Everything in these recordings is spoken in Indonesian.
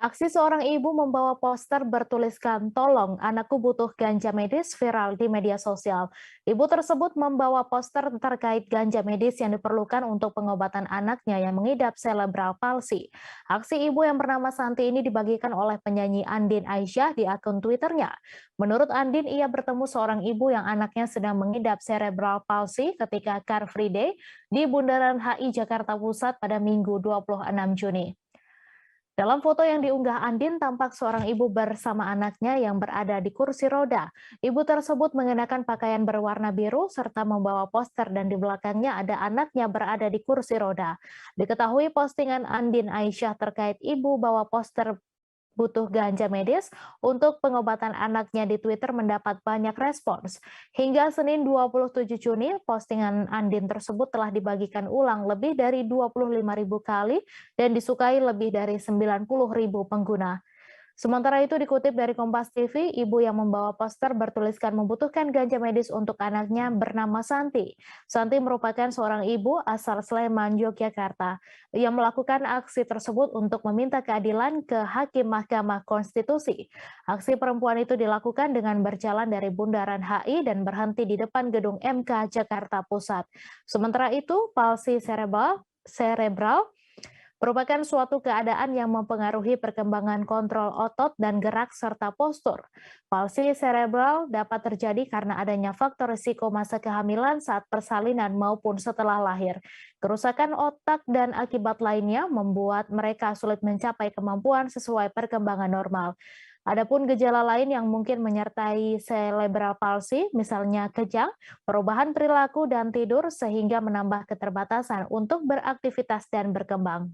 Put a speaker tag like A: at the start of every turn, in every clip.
A: Aksi seorang ibu membawa poster bertuliskan "Tolong, anakku butuh ganja medis" viral di media sosial. Ibu tersebut membawa poster terkait ganja medis yang diperlukan untuk pengobatan anaknya yang mengidap cerebral palsy. Aksi ibu yang bernama Santi ini dibagikan oleh penyanyi Andin Aisyah di akun Twitternya. Menurut Andin, ia bertemu seorang ibu yang anaknya sedang mengidap cerebral palsy ketika Car Free Day di Bundaran HI Jakarta Pusat pada Minggu 26 Juni. Dalam foto yang diunggah Andin, tampak seorang ibu bersama anaknya yang berada di kursi roda. Ibu tersebut mengenakan pakaian berwarna biru serta membawa poster dan di belakangnya ada anaknya berada di kursi roda. Diketahui postingan Andin Aisyah terkait ibu bawa poster butuh ganja medis untuk pengobatan anaknya di Twitter mendapat banyak respons. Hingga Senin 27 Juni, postingan Andin tersebut telah dibagikan ulang lebih dari 25.000 kali dan disukai lebih dari 90.000 pengguna. Sementara itu dikutip dari Kompas TV, ibu yang membawa poster bertuliskan membutuhkan ganja medis untuk anaknya bernama Santi. Santi merupakan seorang ibu asal Sleman, Yogyakarta, yang melakukan aksi tersebut untuk meminta keadilan ke Hakim Mahkamah Konstitusi. Aksi perempuan itu dilakukan dengan berjalan dari Bundaran HI dan berhenti di depan gedung MK Jakarta Pusat. Sementara itu, palsi cerebral merupakan suatu keadaan yang mempengaruhi perkembangan kontrol otot dan gerak serta postur. Palsi cerebral dapat terjadi karena adanya faktor risiko masa kehamilan saat persalinan maupun setelah lahir. Kerusakan otak dan akibat lainnya membuat mereka sulit mencapai kemampuan sesuai perkembangan normal. Adapun gejala lain yang mungkin menyertai cerebral palsy, misalnya kejang, perubahan perilaku dan tidur sehingga menambah keterbatasan untuk beraktivitas dan berkembang.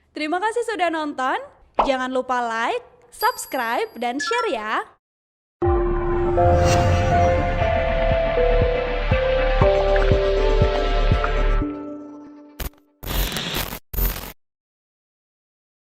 B: Terima kasih sudah nonton. Jangan lupa like, subscribe, dan share ya.